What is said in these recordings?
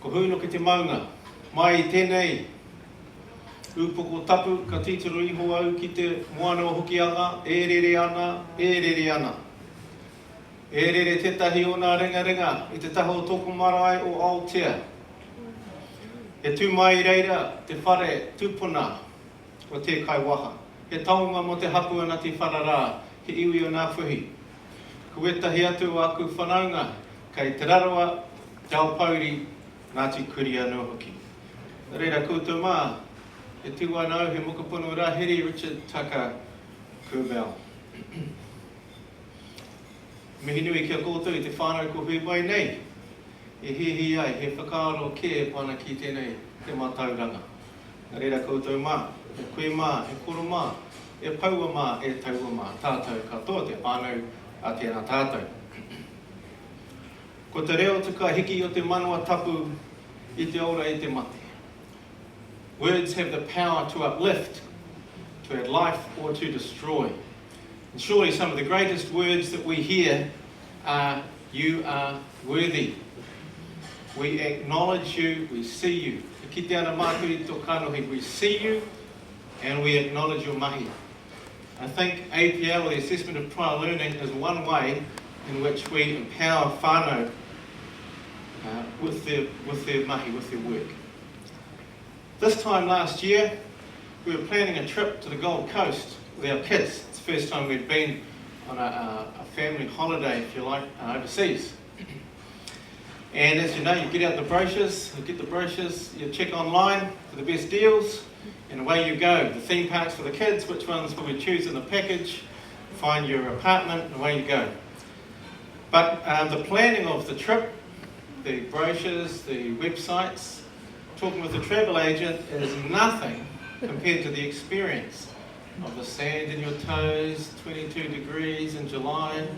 Ko hui no ki te maunga, mai I tēnei, upoko tapu ka titiro iho au ki te moana o hoki anga, e rere ana, e rere ana. E rere tetahi o nā ringa ringa, I te taho toko marae o Aotea. He tū mai reira te whare tūpuna o te kaiwaha. He taunga mo te hapu ana te whararā, he iwi o nā whihi. Ko etahi atu aku whanaunga, kei te rarawa, Jau Pauri, Ngāti Kuri anō hoki. Reira koutou mā, he tūwainau he mokapono rāheri Richard Tucker Kurbel. Mihi nui kia koutou I te whānau ko hui mai nei. E hihi ai, he whakaaro Kerr pana ki tēnei te mātauranga. Reira koutou mā, he koe mā, he koro mā, e paua mā, e taua mā, tātou katoa te whānau a tēnā tātou. Ko te reo te ka hiki o te manawa tapu I te ora I te mate. Words have the power to uplift, to add life or to destroy. And surely some of the greatest words that we hear are, you are worthy. We acknowledge you, we see you. Ki te ana mātui tō kanohi, we see you and we acknowledge your mahi. I think APL, or the Assessment of Prior Learning, is one way in which we empower whānau with their mahi, with their work. This time last year, we were planning a trip to the Gold Coast with our kids. It's the first time we'd been on a family holiday, if you like, overseas. And as you know, you get out the brochures, you check online for the best deals, and away you go. The theme parks for the kids, which ones will we choose in the package, find your apartment, and away you go. But the planning of the trip, the brochures, the websites, talking with the travel agent is nothing compared to the experience of the sand in your toes, 22 degrees in July.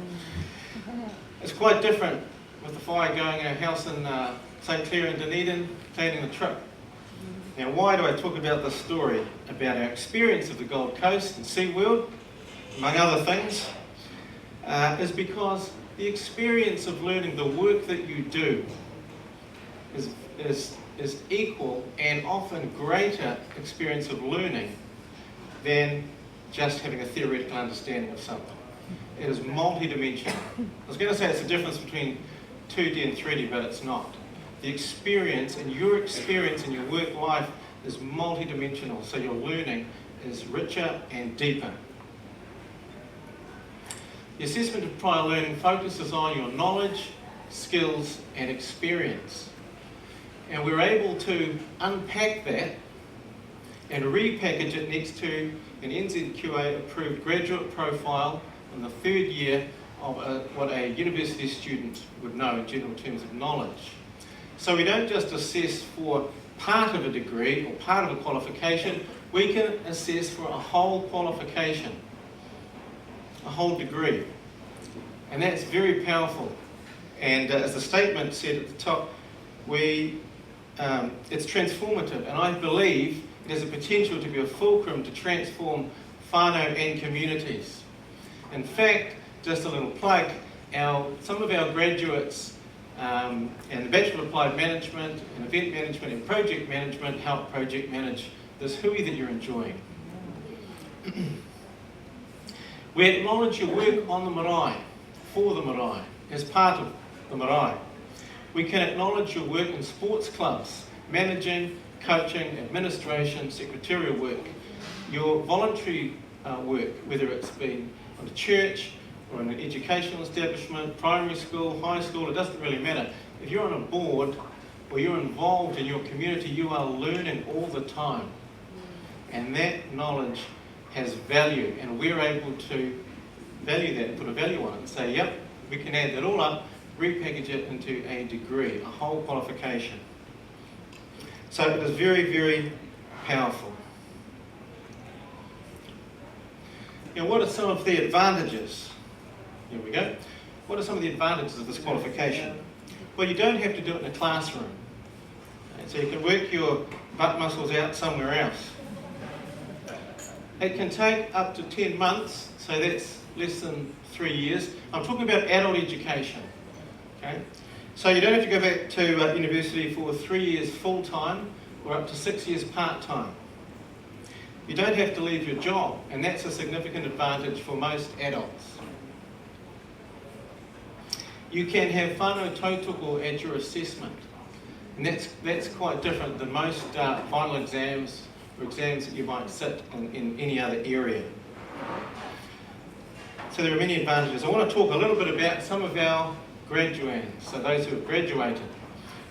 It's quite different with the fire going our house in St. Clair and Dunedin, planning the trip. Now, why do I talk about this story? About our experience of the Gold Coast and SeaWorld, among other things, is because the experience of learning, the work that you do, is equal and often greater experience of learning than just having a theoretical understanding of something. It is multidimensional. I was going to say it's the difference between 2D and 3D, but it's not. The experience and your work life is multidimensional, so your learning is richer and deeper. The assessment of prior learning focuses on your knowledge, skills and experience. And we're able to unpack that and repackage it next to an NZQA approved graduate profile in the third year of what a university student would know in general terms of knowledge. So we don't just assess for part of a degree or part of a qualification, we can assess for a whole qualification, a whole degree. And that's very powerful. And as the statement said at the top, it's transformative, and I believe it has the potential to be a fulcrum to transform whānau and communities. In fact, just a little plug, some of our graduates and the Bachelor of Applied Management and Event Management and Project Management help project manage this hui that you're enjoying. We acknowledge your work on the marae, for the marae, as part of the marae. We can acknowledge your work in sports clubs, managing, coaching, administration, secretarial work, your voluntary work, whether it's been on a church or in an educational establishment, primary school, high school, it doesn't really matter. If you're on a board or you're involved in your community, you are learning all the time. And that knowledge has value, and we're able to value that and put a value on it and say, yep, we can add that all up, repackage it into a degree, a whole qualification. So it is very, very powerful. Now, what are some of the advantages? Here we go. What are some of the advantages of this qualification? Well, you don't have to do it in a classroom. So you can work your butt muscles out somewhere else. It can take up to 10 months, so that's less than 3 years. I'm talking about adult education. Okay? So you don't have to go back to university for 3 years full-time or up to 6 years part-time. You don't have to leave your job, and that's a significant advantage for most adults. You can have whānau tautoko at your assessment, and that's quite different than most final exams or exams that you might sit in any other area. So there are many advantages. I want to talk a little bit about some of our graduands, so those who have graduated.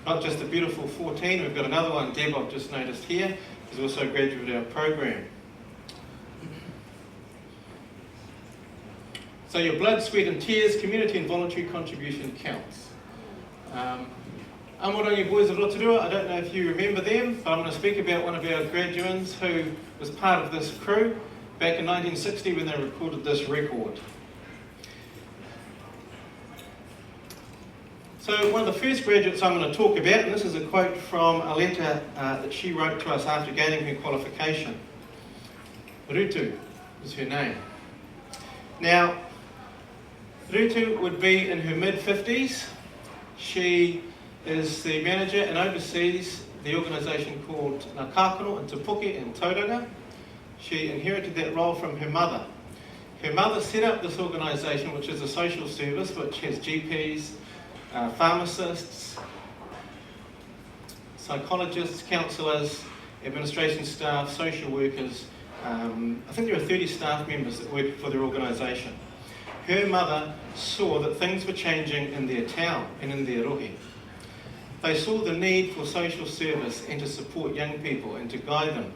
Not just the beautiful 14, we've got another one, Deb, I've just noticed here, who's also a graduate of our program. So your blood, sweat and tears, community and voluntary contribution counts. Amorangi Boys of Rotorua, I don't know if you remember them, but I'm going to speak about one of our graduands who was part of this crew back in 1960 when they recorded this record. So one of the first graduates I'm going to talk about, and this is a quote from a letter that she wrote to us after gaining her qualification. Rutu is her name. Now, Rutu would be in her mid-50s. She is the manager and oversees the organisation called Ngā Kākano in Te Puke in Tauranga. She inherited that role from her mother. Her mother set up this organisation, which is a social service which has GPs, pharmacists, psychologists, counsellors, administration staff, social workers. I think there are 30 staff members that work for their organisation. Her mother saw that things were changing in their town and in their rohe. They saw the need for social service and to support young people and to guide them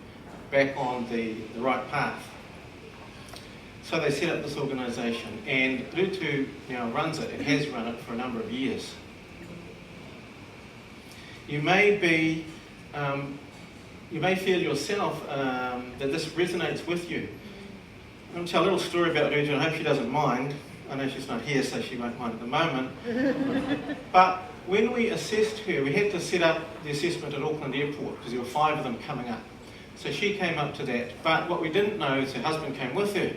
back on the right path. So they set up this organisation, and Rutu now runs it and has run it for a number of years. You may feel yourself that this resonates with you. I'm going to tell a little story about Rutu, and I hope she doesn't mind. I know she's not here, so she won't mind at the moment. But when we assessed her, we had to set up the assessment at Auckland Airport because there were 5 of them coming up. So she came up to that, but what we didn't know is her husband came with her.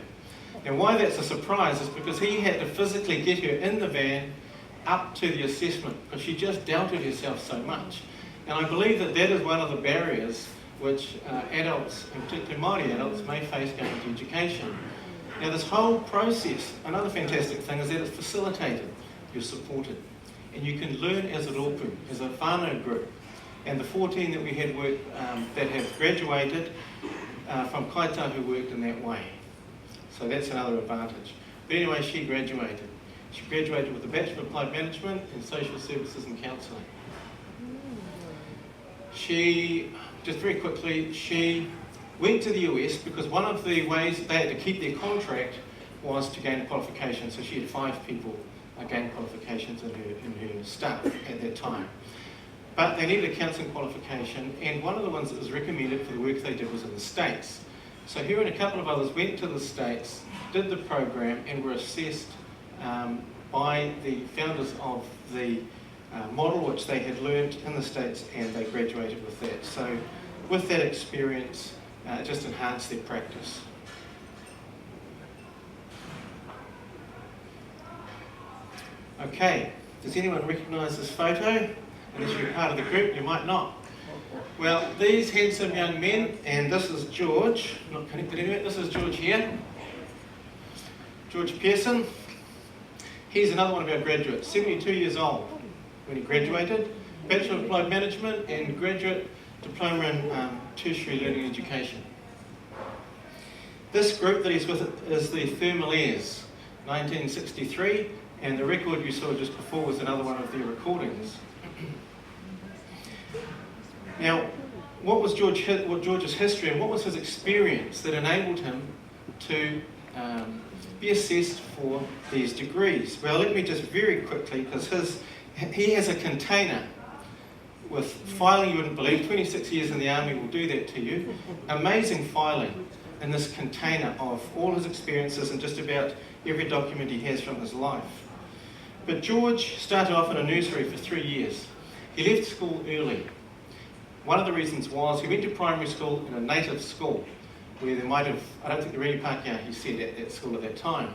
And why that's a surprise is because he had to physically get her in the van up to the assessment because she just doubted herself so much. And I believe that that is one of the barriers which adults, in particular Māori adults, may face going to education. Now this whole process, another fantastic thing is that it's facilitated, you're supported. And you can learn as a rōpū, as a whānau group. And the 14 that we had worked, that have graduated from Kaitahu worked in that way. So that's another advantage. But anyway, she graduated. She graduated with a Bachelor of Applied Management in Social Services and Counselling. She, just very quickly, she went to the US because one of the ways that they had to keep their contract was to gain a qualification. So she had 5 people gain qualifications in her staff at that time. But they needed a counselling qualification, and one of the ones that was recommended for the work they did was in the States. So her and a couple of others went to the States, did the program, and were assessed by the founders of the model which they had learnt in the States, and they graduated with that. So with that experience, it just enhanced their practice. Okay, does anyone recognise this photo? Unless you're part of the group, you might not. Well, these handsome young men, and this is George, not connected anyway, this is George here. George Pearson. He's another one of our graduates, 72 years old when he graduated. Bachelor of Applied Management and graduate diploma in tertiary learning education. This group that he's with is the Thermalaires, 1963, and the record you saw just before was another one of their recordings. Now, what was George's history and what was his experience that enabled him to be assessed for these degrees? Well, let me just very quickly, because he has a container with filing you wouldn't believe. 26 years in the army will do that to you. Amazing filing in this container of all his experiences and just about every document he has from his life. But George started off in a nursery for 3 years. He left school early. One of the reasons was he went to primary school in a native school where there might have, I don't think there were any Pākehā, he said, at that school at that time.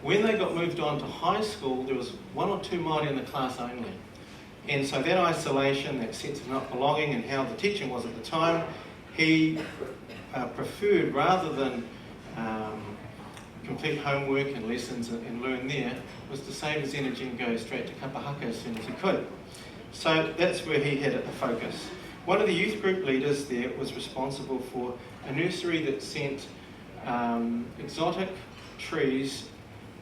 When they got moved on to high school, there was 1 or 2 Māori in the class only. And so that isolation, that sense of not belonging and how the teaching was at the time, he preferred, rather than complete homework and lessons and learn there, was to save his energy and go straight to kapahaka as soon as he could. So that's where he had the focus. One of the youth group leaders there was responsible for a nursery that sent exotic trees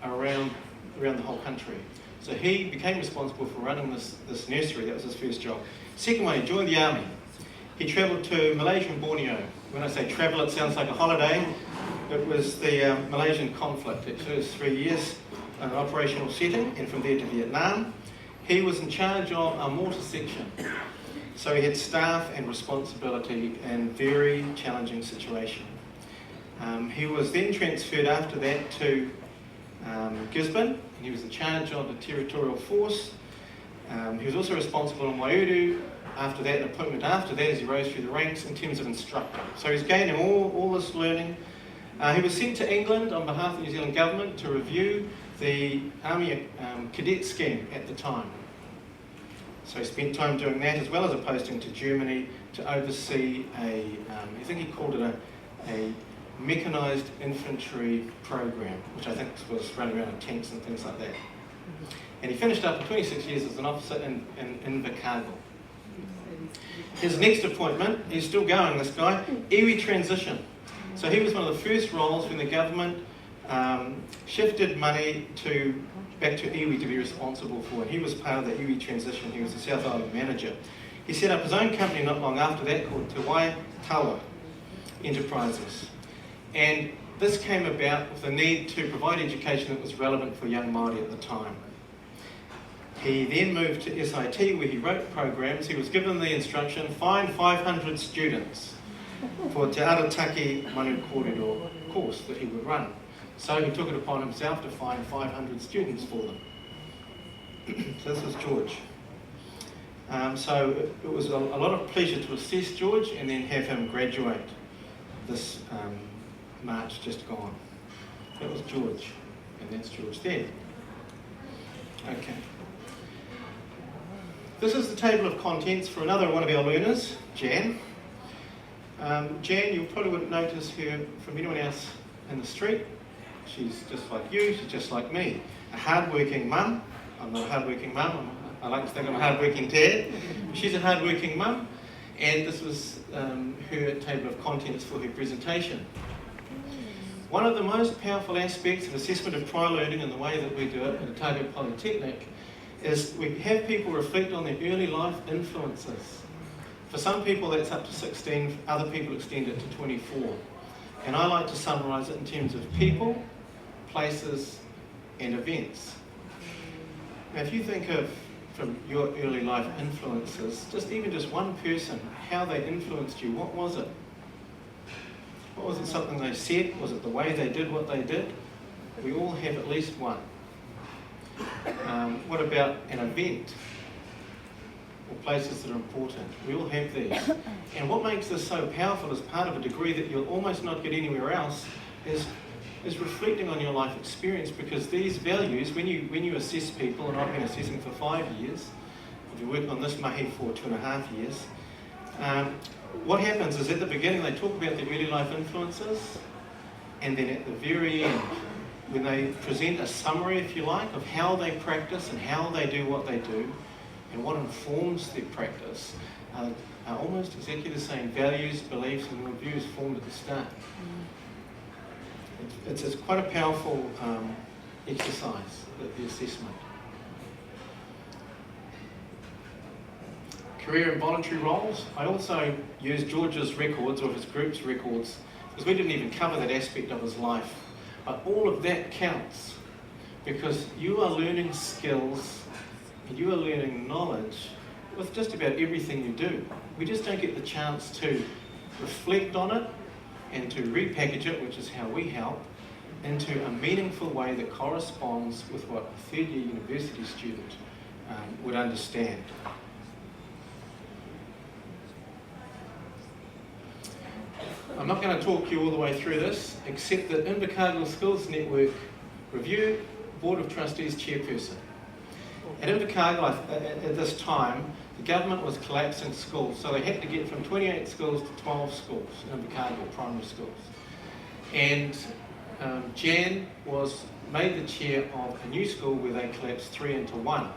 around the whole country. So he became responsible for running this nursery. That was his first job. Second one, he joined the army. He travelled to Malaysia and Borneo. When I say travel, it sounds like a holiday. It was the Malaysian conflict. It took 3 years in an operational setting, and from there to Vietnam. He was in charge of a mortar section. So he had staff and responsibility in a very challenging situation. He was then transferred after that to Gisborne, and he was in charge of the territorial force. He was also responsible in Waiuru after that, an appointment after that as he rose through the ranks in terms of instructor. So he's gaining all this learning. He was sent to England on behalf of the New Zealand government to review the Army cadet scheme at the time. So he spent time doing that, as well as a posting to Germany to oversee I think he called it a mechanised infantry program, which I think was running around in tanks and things like that. And he finished up for 26 years as an officer in Invercargill. His next appointment, he's still going, this guy, iwi transition. So he was one of the first roles when the government shifted money back to iwi to be responsible for, and he was part of the iwi transition. He was the South Island manager. He set up his own company not long after that called Te Waitawa Enterprises. And this came about with the need to provide education that was relevant for young Māori at the time. He then moved to SIT, where he wrote programs. He was given the instruction, find 500 students for Te Arataki Manu Kōrero course that he would run. So he took it upon himself to find 500 students for them. So this was George. So it was a lot of pleasure to assess George and then have him graduate this March just gone. That was George, and that's George there. Okay. This is the table of contents for another one of our learners, Jan. Jan, you probably wouldn't notice her from anyone else in the street. She's just like you, she's just like me. A hard-working mum. I'm not a hard-working mum. I like to think I'm a hard-working dad. She's a hard-working mum, and this was her table of contents for her presentation. One of the most powerful aspects of assessment of trial learning and the way that we do it at Otago Polytechnic is we have people reflect on their early life influences. For some people that's up to 16, other people extend it to 24. And I like to summarise it in terms of people, places and events. Now if you think of from your early life influences, just one person, how they influenced you, what was it? What was it, something they said? Was it the way they did what they did? We all have at least one. What about an event? Or places that are important? We all have these. And what makes this so powerful as part of a degree that you'll almost not get anywhere else is reflecting on your life experience, because these values, when you assess people, and I've been assessing for 5 years, I've been working on this mahi for 2.5 years, what happens is at the beginning they talk about the early life influences, and then at the very end, when they present a summary, if you like, of how they practice and how they do what they do, and what informs their practice, are almost exactly the same values, beliefs and reviews formed at the start. It's quite a powerful exercise, the assessment. Career and voluntary roles. I also used George's records, or his group's records, because we didn't even cover that aspect of his life. But all of that counts, because you are learning skills and you are learning knowledge with just about everything you do. We just don't get the chance to reflect on it and to repackage it, which is how we help, into a meaningful way that corresponds with what a third-year university student would understand. I'm not going to talk you all the way through this, except that Invercargill Skills Network Review Board of Trustees Chairperson. At Invercargill, at this time, the government was collapsing schools, so they had to get from 28 schools to 12 schools in Invercargill, primary schools. And Jan was made the chair of a new school where they collapsed 3 into 1.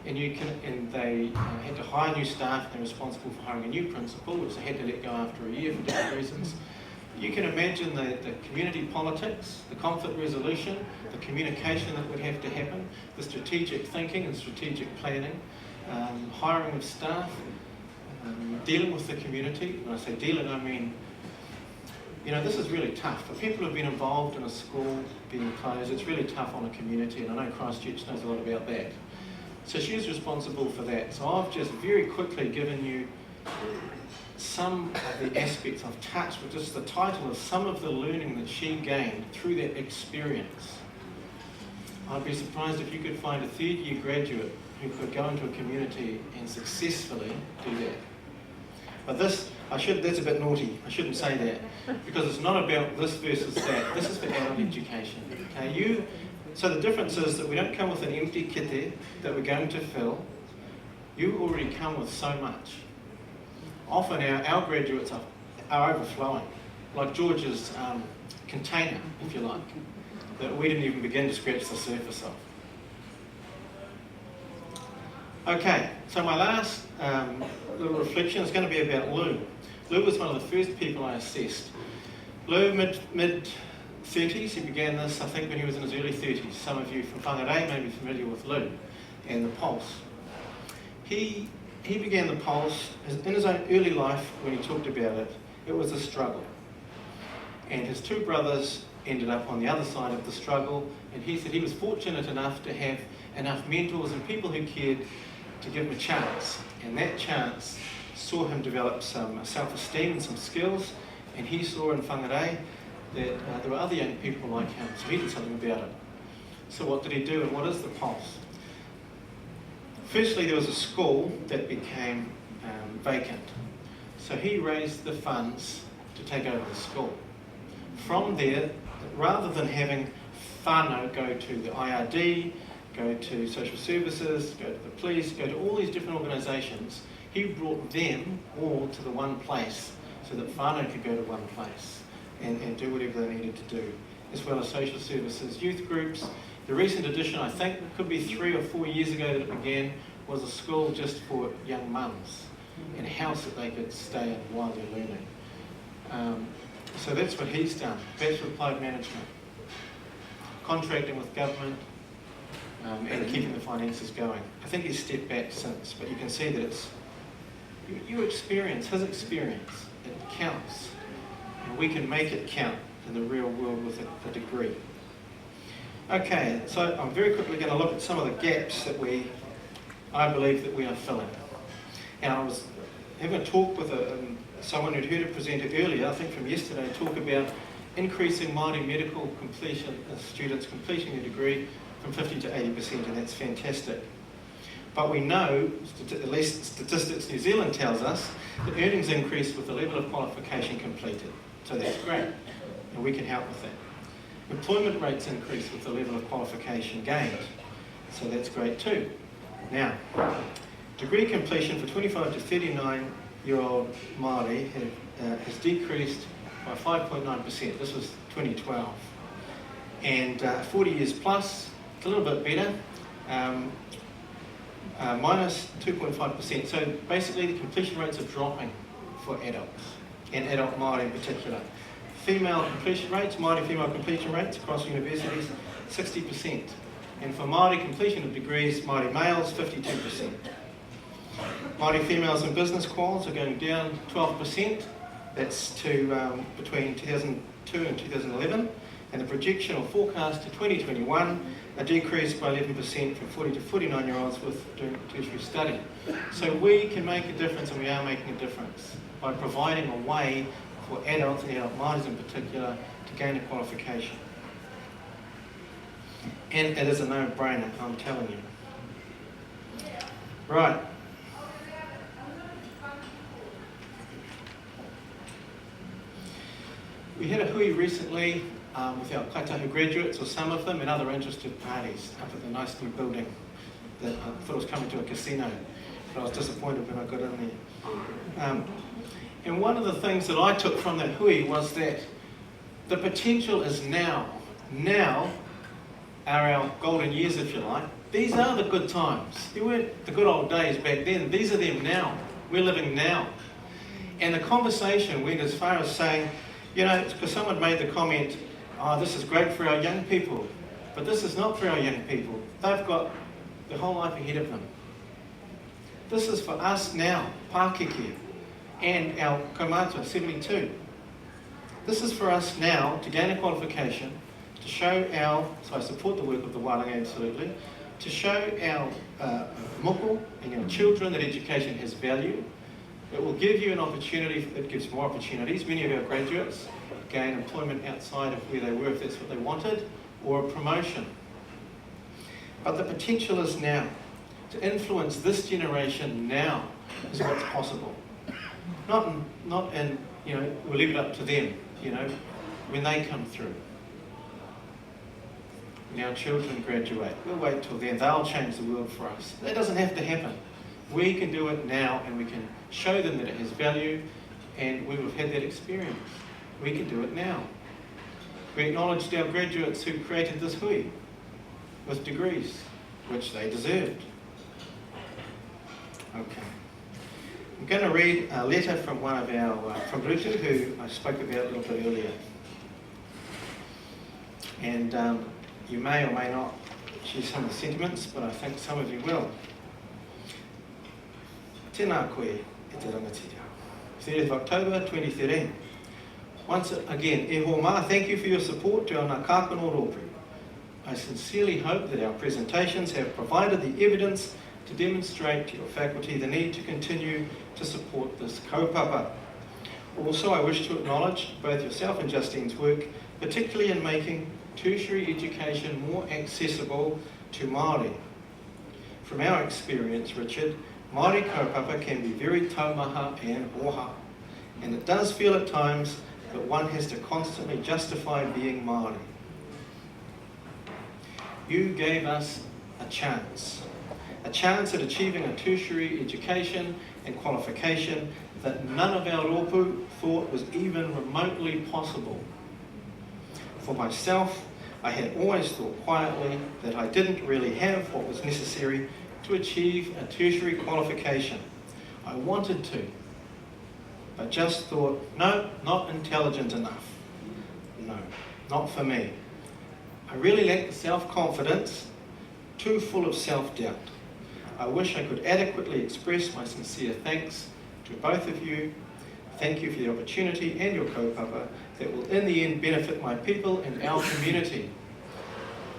And they had to hire new staff, and they were responsible for hiring a new principal, which they had to let go after a year for different reasons. You can imagine the community politics, the conflict resolution, the communication that would have to happen, the strategic thinking and strategic planning, hiring of staff, dealing with the community. When I say dealing, I mean, this is really tough. For people who've been involved in a school being closed, it's really tough on a community, and I know Christchurch knows a lot about that. So she was responsible for that. So I've just very quickly given you some of the aspects I've touched with just the title of some of the learning that she gained through that experience. I'd be surprised if you could find a third-year graduate who could go into a community and successfully do that. But that's a bit naughty. I shouldn't say that, because it's not about this versus that. This is for adult education. Okay, so the difference is that we don't come with an empty kete that we're going to fill. You already come with so much. Often our graduates are overflowing, like George's container, if you like, that we didn't even begin to scratch the surface of. Okay, so my last little reflection is going to be about Lou. Lou was one of the first people I assessed. Lou, mid-30s, he began this, I think, when he was in his early 30s. Some of you from Whangarei may be familiar with Lou and the Pulse. He began the Pulse in his own early life. When he talked about it, it was a struggle. And his two brothers ended up on the other side of the struggle, and he said he was fortunate enough to have enough mentors and people who cared to give him a chance. And that chance saw him develop some self-esteem and some skills, and he saw in Whangarei that there were other young people like him, so he did something about it. So what did he do, and what is the Pulse? Firstly, there was a school that became vacant. So he raised the funds to take over the school. From there, rather than having whānau go to the IRD, go to social services, go to the police, go to all these different organisations, he brought them all to the one place so that whānau could go to one place and do whatever they needed to do, as well as social services, youth groups. The recent addition, I think, could be 3 or 4 years ago that it began, was a school just for young mums and a house that they could stay in while they're learning. So that's what he's done. Bachelor of Applied Management, contracting with government, and keeping the finances going. I think he's stepped back since, but you can see that it's your experience, his experience, it counts. And we can make it count in the real world with a degree. Okay, so I'm very quickly going to look at some of the gaps that I believe that we are filling. And I was having a talk with someone who'd heard a presenter earlier, I think from yesterday, talk about increasing Māori medical students completing a degree from 50 to 80%, and that's fantastic. But we know, at least Statistics New Zealand tells us, that earnings increase with the level of qualification completed. So that's great, and we can help with that. Employment rates increase with the level of qualification gained. So that's great too. Now, degree completion for 25 to 39-year-old Māori has decreased by 5.9%. This was 2012. And 40 years plus, it's a little bit better, minus 2.5%. So basically the completion rates are dropping for adults, and adult Māori in particular. Female completion rates, Māori female completion rates across universities, 60%. And for Māori completion of degrees, Māori males, 52%. Māori females in business quals are going down 12%. That's to between 2002 and 2011. And the projection or forecast to 2021, a decrease by 11% from 40 to 49-year-olds doing tertiary study. So we can make a difference, and we are making a difference by providing a way for adults and adult Māoris in particular to gain a qualification. And it is a no-brainer, I'm telling you. Right. We had a hui recently with our kaitahu graduates, or some of them, and other interested parties up at the nice new building that I thought I was coming to a casino, but I was disappointed when I got in there. And one of the things that I took from that hui was that the potential is now. Now are our golden years, if you like. These are the good times. They weren't the good old days back then. These are them now. We're living now. And the conversation went as far as saying, you know, because someone made the comment, oh, this is great for our young people. But this is not for our young people. They've got their whole life ahead of them. This is for us now, Pākeke, and our kaumātua, 72. This is for us now to gain a qualification, to show our, so I support the work of the wānanga absolutely, to show our moko and our children that education has value. It will give you an opportunity, it gives more opportunities. Many of our graduates gain employment outside of where they were if that's what they wanted, or a promotion. But the potential is now. To influence this generation now is what's possible. Not in, you know, we'll leave it up to them, you know, when they come through. When our children graduate, we'll wait till then. They'll change the world for us. That doesn't have to happen. We can do it now, and we can show them that it has value, and we will have had that experience. We can do it now. We acknowledged our graduates who created this hui with degrees, which they deserved. Okay. I'm going to read a letter from one of our, from Rutu, who I spoke about a little bit earlier. And you may or may not share some of the sentiments, but I think some of you will. Tēnā koe e te rangatira. 30th of October 2013. Once again, e ho mā, thank you for your support to our Ngā Kākano Rōpū. I sincerely hope that our presentations have provided the evidence to demonstrate to your faculty the need to continue to support this kaupapa. Also, I wish to acknowledge both yourself and Justine's work, particularly in making tertiary education more accessible to Māori. From our experience, Richard, Māori kaupapa can be very taumaha and oha, and it does feel at times that one has to constantly justify being Māori. You gave us a chance at achieving a tertiary education and qualification that none of our rōpū thought was even remotely possible. For myself, I had always thought quietly that I didn't really have what was necessary to achieve a tertiary qualification. I wanted to, but just thought, no, not intelligent enough. No, not for me. I really lacked self-confidence, too full of self-doubt. I wish I could adequately express my sincere thanks to both of you. Thank you for the opportunity and your kaupapa that will in the end benefit my people and our community.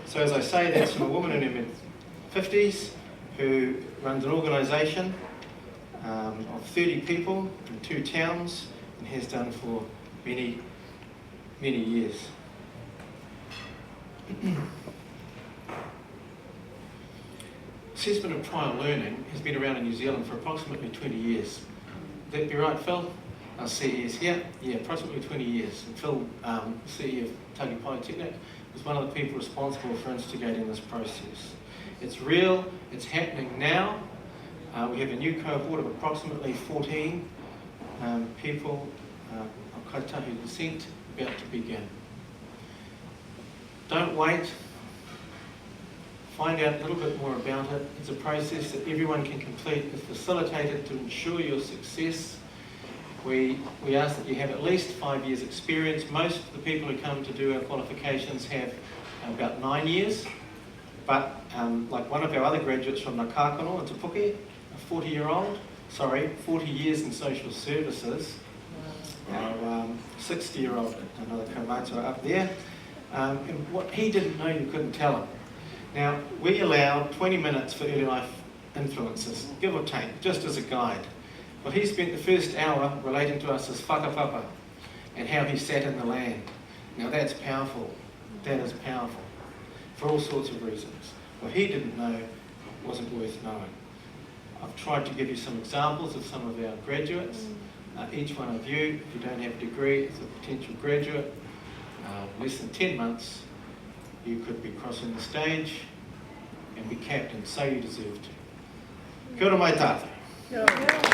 So as I say, that's from a woman in her mid-50s who runs an organisation of 30 people in 2 towns and has done for many, many years. Assessment of prior learning has been around in New Zealand for approximately 20 years. Would that be right, Phil? Our CES, yeah, approximately 20 years. And Phil, CE of Tahi Polytechnic, was one of the people responsible for instigating this process. It's real, it's happening now. We have a new cohort of approximately 14 people of Kaitahi descent about to begin. Don't wait. Find out a little bit more about it. It's a process that everyone can complete. It's facilitated to ensure your success. We ask that you have at least 5 years experience. Most of the people who come to do our qualifications have about 9 years. But like one of our other graduates from Ngā Kākano in Te Puke, a 40 years in social services. Our 60-year-old, another kaumātua up there. And what he didn't know, you couldn't tell him. Now, we allow 20 minutes for early life influences, give or take, just as a guide. Well, he spent the first hour relating to us as whakapapa and how he sat in the land. Now that's powerful. That is powerful for all sorts of reasons. What he didn't know wasn't worth knowing. I've tried to give you some examples of some of our graduates. Each one of you, if you don't have a degree, is a potential graduate. Less than 10 months, you could be crossing the stage and be captain. Say you deserve to. Kia ora mai tātou.